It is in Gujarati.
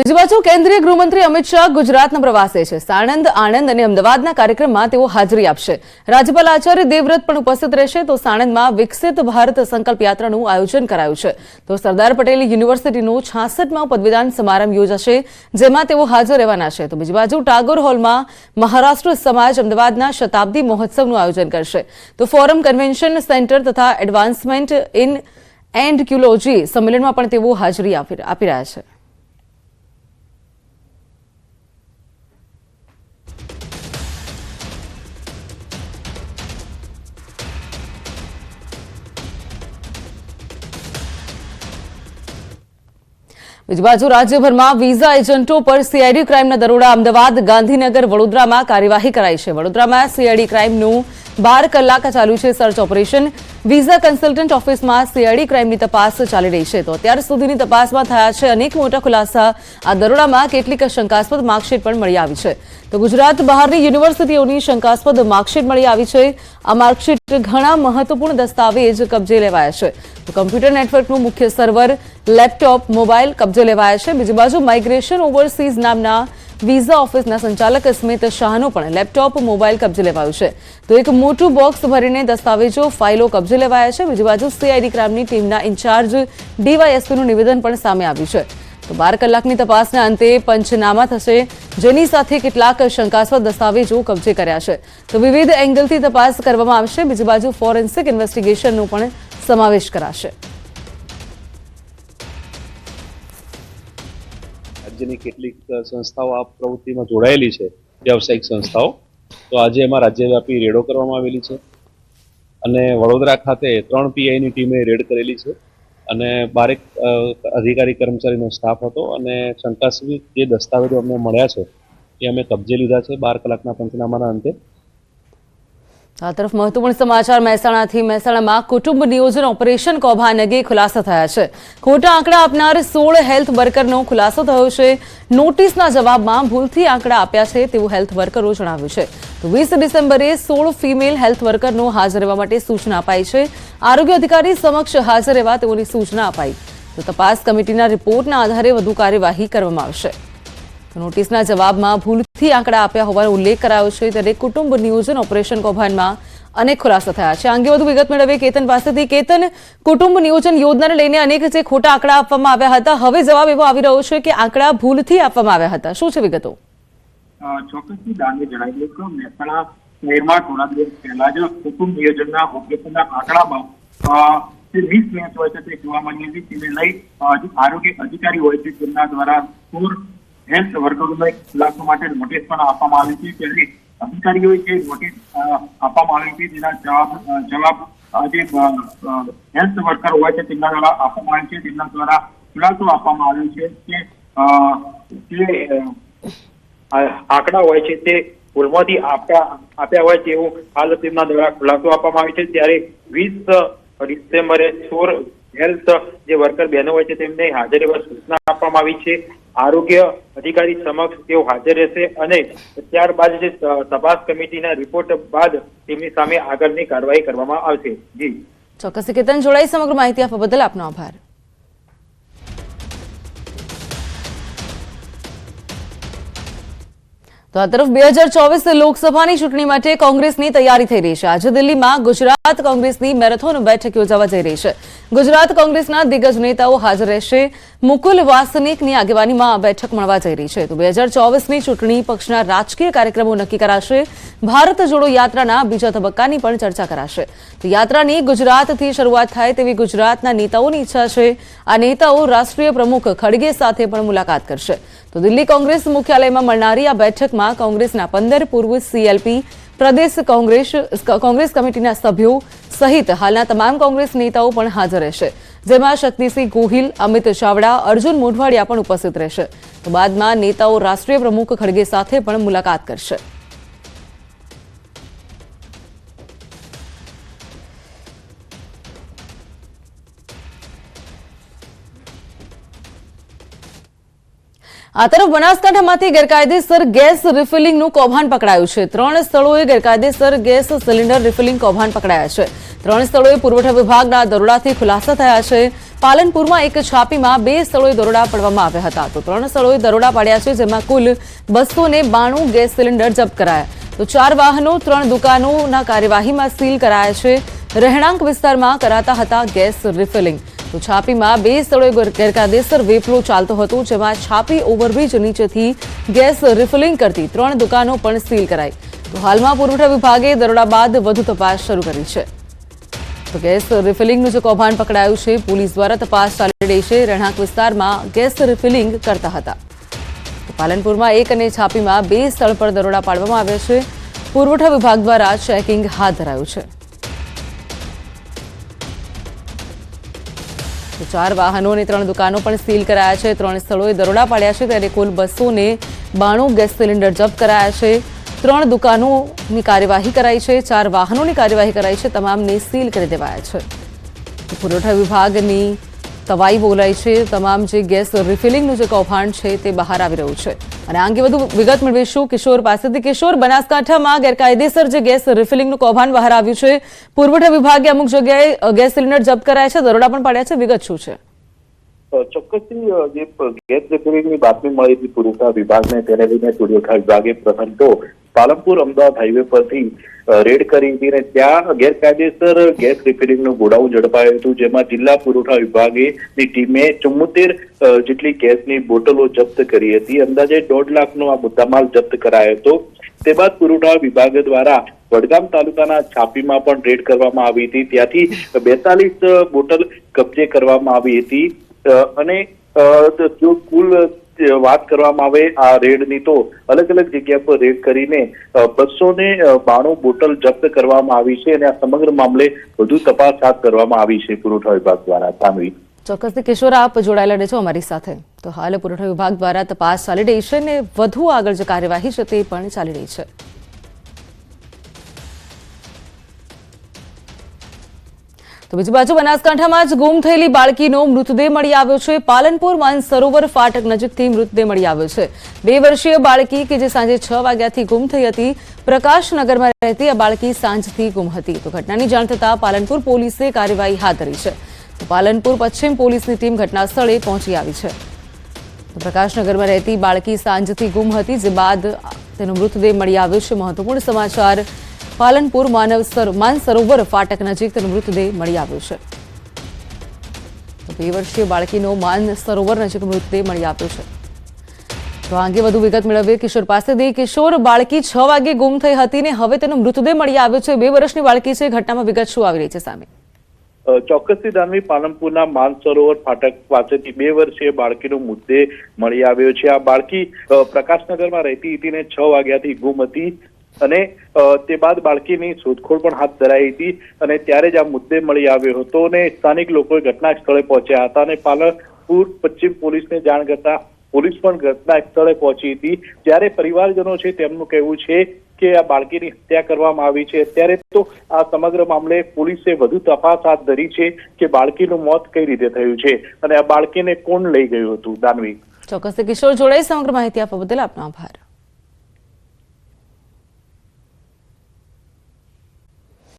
બીજી બાજુ કેન્દ્રીય ગૃહમંત્રી અમિત શાહ ગુજરાતના પ્રવાસે છે। સાણંદ, આણંદ અને અમદાવાદના કાર્યક્રમમાં તેઓ હાજરી આપશે। રાજ્યપાલ આચાર્ય દેવવ્રત પણ ઉપસ્થિત રહેશે। તો સાણંદમાં વિકસિત ભારત સંકલ્પ યાત્રાનું આયોજન કરાયું છે। તો સરદાર પટેલ યુનિવર્સિટીનો 66મો પદવીદાન સમારંભ યોજાશે, જેમાં તેઓ હાજર રહેવાના છે। તો બીજી બાજુ ટાગોર હોલમાં મહારાષ્ટ્ર સમાજ અમદાવાદના શતાબ્દી મહોત્સવનું આયોજન કરશે। તો ફોરમ, કન્વેન્શન સેન્ટર તથા એડવાન્સમેન્ટ ઇન એન્ડક્યુલોજી સંમેલનમાં પણ તેઓ હાજરી આપી રહ્યા છે। બીજી બાજુ રાજ્યભરમાં વિઝા એજન્ટો પર સીઆઈડી ક્રાઇમના દરોડા અમદાવાદ, ગાંધીનગર, વડોદરામાં કાર્યવાહી કરાઈ છે। વડોદરામાં સીઆઈડી ક્રાઇમનું 12 કલાક ચાલ્યું છે સર્ચ ઓપરેશન। વિઝા કન્સલ્ટન્ટ ઓફિસમાં સીઆઈડી ક્રાઇમની તપાસ ચાલી રહી છે। તો અત્યાર સુધીની તપાસમાં થયા છે અનેક મોટા ખુલાસા। આ દરોડામાં કેટલીક શંકાસ્પદ માર્કશીટ પણ મળી આવી છે। તો ગુજરાત બહારની યુનિવર્સિટીઓની શંકાસ્પદ માર્કશીટ મળી આવી છે। આ માર્કશીટ ઘણા મહત્વપૂર્ણ દસ્તાવેજ કબજે લેવાયા છે। તો કમ્પ્યુટર નેટવર્કનું મુખ્ય સર્વર, લેપટોપ, મોબાઈલ કબજે લેવાયા છે। બીજી બાજુ માઇગ્રેશન ઓવરસીઝ નામના વિઝા ઓફિસના સંચાલક સ્મિત શાહનો પણ લેપટોપ, મોબાઈલ કબજે લેવાયું છે। તો એક મોટું બોક્સ ભરીને દસ્તાવેજો, ફાઇલો કબજે લેવાયા છે। બીજી બાજુ સીઆઈડી ક્રાઇમની ટીમના ઇન્ચાર્જ ડીવાયએસપીનું નિવેદન પણ સામે આવ્યું છે। તો 12 કલાકની તપાસના અંતે પંચનામા થશે, જેની સાથે કેટલાક શંકાસ્પદ દસ્તાવેજો કબજે કર્યા છે। તો વિવિધ એંગલથી તપાસ કરવામાં આવશે। બીજી બાજુ ફોરેન્સિક ઇન્વેસ્ટિગેશનનો પણ સમાવેશ કરાશે। રાજ્યની કેટલીક સંસ્થાઓ આ પ્રવૃત્તિમાં જોડાયેલી છે, વ્યવસાયિક સંસ્થાઓ। તો આજે એમાં રાજ્યવ્યાપી રેડો કરવામાં આવેલી છે અને વડોદરા ખાતે 3 પીઆઈની ટીમે રેડ કરેલી છે અને 12 અધિકારી કર્મચારીનો સ્ટાફ હતો અને શંકાસ્પદ જે દસ્તાવેજો અમને મળ્યા છે એ અમે કબજે લીધા છે 12 કલાકના પંચનામાના અંતે। આ તરફ મહત્વપૂર્ણ સમાચાર મહેસાણાથી। મહેસાણામાં કુટુંબ નિયોજન ઓપરેશન કૌભાંડ અંગે ખુલાસા થયા છે। ખોટા આંકડા આપનાર 16 હેલ્થ વર્કરનો ખુલાસો થયો છે। નોટિસના જવાબમાં ભૂલથી આંકડા આપ્યા છે તેવું હેલ્થ વર્કરો જણાવ્યું છે। તો 20 ડિસેમ્બરે 16 ફિમેલ હેલ્થ વર્કરનો હાજર રહેવા માટે સૂચના અપાઈ છે। આરોગ્ય અધિકારી સમક્ષ હાજર રહેવા તેઓની સૂચના અપાઈ। તો તપાસ કમિટીના રિપોર્ટના આધારે વધુ કાર્યવાહી કરવામાં આવશે। નોટિસના જવાબમાં ભૂલથી આંકડા આપ્યા હોવાનો ઉલ્લેખ કરાયો છે। ત્યારે કુટુંબ નિયોજન ઓપરેશન કૌભાંડમાં અનેક ખુલાસા થયા છે। આ અંગે વધુ વિગત મેળવીએ કેતન પાસેથી। કેતન, કુટુંબ નિયોજન યોજનાને લઈને અનેક જે ખોટા આંકડા આપવામાં આવ્યા હતા, હવે જવાબ એવો આવી રહ્યો છે કે આંકડા ભૂલથી આપવામાં આવ્યા હતા। શું છે વિગતો? ચોક્કસથી દાનને જણાવી દઉં કે મહેસાણા શહેરમાં થોડા દિવસ પહેલા જ કુટુંબ નિયોજનના ઓપરેશનના આંકડામાં જે મિસમેચ હોય છે તે જોવા મળી હતી। તેને લઈ જે આરોગ્ય અધિકારી હોય છે તેમના દ્વારા હેલ્થ વર્કરોને ખુલાસો માટે નોટિસ પણ આપવામાં આવી છે। ત્યારે અધિકારીઓએ જે નોટિસ આપવામાં આવી હતી તેના જવાબ જે હેલ્થ વર્કર હોય છે તેમના દ્વારા આપવામાં આવે છે। તેમના દ્વારા ખુલાસો આપવામાં આવ્યો છે કે જે આંકડા હોય છે તે ભૂલમાંથી આપ્યા હોય તેવું હાલ તેમના દ્વારા ખુલાસો આપવામાં આવ્યો છે। ત્યારે 20 ડિસેમ્બરે 16 હેલ્થ જે વર્કર બહેનો હોય છે તેમને હાજર રહેવા સૂચના આપવામાં આવી છે। આરોગ્ય અધિકારી સમક્ષ તેઓ હાજર રહેશે અને ત્યારબાદ જે તપાસ કમિટીના રિપોર્ટ બાદ તેમની સામે આગળની કાર્યવાહી કરવામાં આવશે। જી ચોક્કસ કેતન, જોડાઈ સમગ્ર માહિતી આપવા બદલ આપનો આભાર। તો આ તરફ 2024 લોકસભાની ચૂંટણી માટે કોંગ્રેસની તૈયારી થઈ રહી છે। આજે દિલ્હીમાં ગુજરાત કોંગ્રેસની મેરેથોન બેઠક યોજાવા જઈ રહી છે। ગુજરાત કોંગ્રેસના દિગ્ગજ નેતાઓ હાજર રહેશે। મુકુલ વાસનિકની આગેવાનીમાં આ બેઠક મળવા જઈ રહી છે। તો 2024ની ચૂંટણી પક્ષના રાજકીય કાર્યક્રમો નક્કી કરાશે। ભારત જોડો યાત્રાના બીજા તબક્કાની પણ ચર્ચા કરાશે। તો યાત્રાની ગુજરાતથી શરૂઆત થાય તેવી ગુજરાતના નેતાઓની ઈચ્છા છે। આ નેતાઓ રાષ્ટ્રીય પ્રમુખ ખડગે સાથે પણ મુલાકાત કરશે। તો દિલ્હી કોંગ્રેસ મુખ્યાલયમાં મળનારી આ બેઠકમાં કોંગ્રેસના 15 પૂર્વ સીએલપી, પ્રદેશ કોંગ્રેસ કમિટીના સભ્યો સહિત હાલના તમામ કોંગ્રેસ નેતાઓ પણ હાજર રહેશે। જેમાં શક્તિસિંહ ગોહિલ, અમિત ચાવડા, અર્જુન મોઢવાડિયા પણ ઉપસ્થિત રહેશે। તો બાદમાં નેતાઓ રાષ્ટ્રીય પ્રમુખ ખડગે સાથે પણ મુલાકાત કરશે। આ તરફ બનાસકાંઠામાંથી ગેરકાયદેસર ગેસ રિફિલિંગનું કૌભાંડ પકડાયું છે। 3 સ્થળોએ ગેરકાયદેસર ગેસ સિલિન્ડર રિફિલિંગ કૌભાંડ પકડાયા છે। 3 સ્થળોએ પુરવઠા વિભાગના દરોડાથી ખુલાસા થયા છે। પાલનપુરમાં એક છાપીમાં 2 સ્થળોએ દરોડા પાડવામાં આવ્યા હતા. તો 3 સ્થળોએ દરોડા પાડ્યા છે, જેમાં કુલ 292 ગેસ સિલિન્ડર જપ્ત કરાયા. તો 4 વાહનો, 3 દુકાનોના કાર્યવાહીમાં સીલ કરાયા છે. રહેણાંક વિસ્તારમાં કરાતા હતા ગેસ રિફિલિંગ. તો છાપીમાં 2 સ્થળોએ ગેરકાયદેસર વેપલો ચાલતો હતો, જેમાં છાપી ઓવરબ્રિજ નીચેથી ગેસ રિફિલિંગ કરતી 3 દુકાનો પણ સીલ કરાઈ. તો હાલમાં પુરવઠા વિભાગે દરોડા બાદ વધુ તપાસ શરૂ કરી છે. તો ગેસ રિફિલિંગનું જે કૌભાંડ પકડાયું છે, પોલીસ દ્વારા તપાસ ચાલી રહી છે. રહેણાંક વિસ્તારમાં ગેસ રિફિલિંગ કરતા હતા. તો પાલનપુરમાં 1 અને છાપીમાં 2 સ્થળ પર દરોડા પાડવામાં આવ્યા છે. પુરવઠા વિભાગ દ્વારા ચેકિંગ હાથ ધરાયું છે. તો 4 વાહનો અને 3 દુકાનો પણ સીલ કરાયા છે. 3 સ્થળોએ દરોડા પાડ્યા છે, ત્યારે કુલ 292 ગેસ સિલિન્ડર જપ્ત કરાયા છે. 3 દુકાનોની કાર્યવાહી કરાઈ છે, 4 વાહનોની કાર્યવાહી કરાઈ છે, તમામને સીલ કરી દેવાયા છે. પુરવઠા વિભાગની તવાઈ બોલાઈ છે. તમામ જે ગેસ રિફિલિંગનું જે કૌભાંડ છે તે બહાર આવી રહ્યું છે. અને આ અંગે વધુ વિગત મેળવીશું કિશોર પાસેથી. કિશોર, બનાસકાંઠામાં ગેરકાયદેસર જે ગેસ રિફિલિંગનું કૌભાંડ બહાર આવ્યું છે, પુરવઠા વિભાગે અમુક જગ્યાએ ગેસ સિલિન્ડર જપ્ત કરાયા છે, દરોડા પણ પાડ્યા છે, વિગત શું છે? ચોક્કસથી જે ગેસ રિફિલિંગની બાતમી મળી હતી પુરવઠા વિભાગને, તેને લઈને પુરવઠા વિભાગે પ્રથમ તો પાલનપુર અમદાવાદ હાઈવે પરથી રેડ કરી હતી અને ત્યાં ગેરકાયદેસર ગેસ રિફિલિંગનું ગોડાઉન ઝડપાયું હતું, જેમાં જિલ્લા પુરવઠા વિભાગની ટીમે 74 જેટલી ગેસની બોટલો જપ્ત કરી હતી. અંદાજે 1.5 લાખનો આ મુદ્દામાલ જપ્ત કરાયો હતો. તે બાદ પુરવઠા વિભાગ દ્વારા વડગામ તાલુકાના છાપીમાં પણ રેડ કરવામાં આવી હતી. ત્યાંથી 42 બોટલ કબજે કરવામાં આવી હતી. અને જો કુલ વાત કરવામાં આવે આ રેડની, તો અલગ અલગ જગ્યા પર રેડ કરીને 292 બોટલ જપ્ત કરવામાં આવી છે અને આ સમગ્ર મામલે વધુ તપાસ હાથ ધરવામાં આવી છે પુરવઠા વિભાગ દ્વારા. સાનવી, ચોક્કસથી કિશોર, આપ જોડાયેલા રહેજો અમારી સાથે. તો હાલ પુરવઠા વિભાગ દ્વારા તપાસ ચાલી રહી છે અને વધુ આગળ જે કાર્યવાહી છે તે પણ ચાલી રહી છે. તો બીજી બાજુ બનાસકાંઠામાં જ ગુમ થયેલી બાળકીનો મૃતદેહ મળી આવ્યો છે. પાલનપુર માનસરોવર ફાટક નજીકથી મૃતદેહ મળી આવ્યો છે. 2 વર્ષીય બાળકી કે જે સાંજે 6 વાગ્યાથી ગુમ થઈ હતી. પ્રકાશનગરમાં રહેતી આ બાળકી સાંજથી ગુમ હતી. તો ઘટનાની જાણ થતાં પાલનપુર પોલીસે કાર્યવાહી હાથ ધરી છે. તો પાલનપુર પશ્ચિમ પોલીસની ટીમ ઘટના સ્થળે પહોંચી આવી છે. તો પ્રકાશનગરમાં રહેતી બાળકી સાંજથી ગુમ હતી, જે બાદ તેનો મૃતદેહ મળી આવ્યો છે. મહત્વપૂર્ણ સમાચાર, પાલનપુર માનસરોવર ફાટક નજીક તેનો મૃતદેહ મળી આવ્યો છે. તો 2 વર્ષીય બાળકીનો માનસરોવર નજીક મૃતદેહ મળી આવ્યો છે. તો આ અંગે વધુ વિગત મેળવીએ કિશોર પાસેથી. કિશોર, બાળકી 6 વાગે ગુમ થઈ હતી ને હવે તેનો મૃતદેહ મળી આવ્યો છે. 2 વર્ષની બાળકી છે. ઘટનામાં વિગત શું આવી રહી છે સામે? ચોક્કસથી દાનવી, પાલનપુરના માનસરોવર ફાટક પાસેથી 2 વર્ષીય બાળકીનો મૃતદેહ મળી આવ્યો છે. આ બાળકી પ્રકાશનગરમાં રહેતી હતી ને 6 વાગ્યાથી ગુમ હતી અને તે બાદ બાળકીની શોધખોળ પણ હાથ ધરાઈ હતી અને ત્યારે જ આ મુદ્દે મળી આવ્યો હતો અને સ્થાનિક લોકોએ ઘટના સ્થળે પહોંચ્યા હતા અને પાલનપુર પશ્ચિમ પોલીસને જાણ કરતા પોલીસ પણ ઘટના સ્થળે પહોંચી હતી. જ્યારે પરિવારજનો છે તેમનું કહેવું છે કે આ બાળકીની હત્યા કરવામાં આવી છે. અત્યારે તો આ સમગ્ર મામલે પોલીસે વધુ તપાસ હાથ ધરી છે કે બાળકીનું મોત કઈ રીતે થયું છે અને આ બાળકીને કોણ લઈ ગયું હતું. દાનવી, ચોક્કસ કિશોર જોડાઈ સમગ્ર માહિતી આપવા બદલ આપનો આભાર.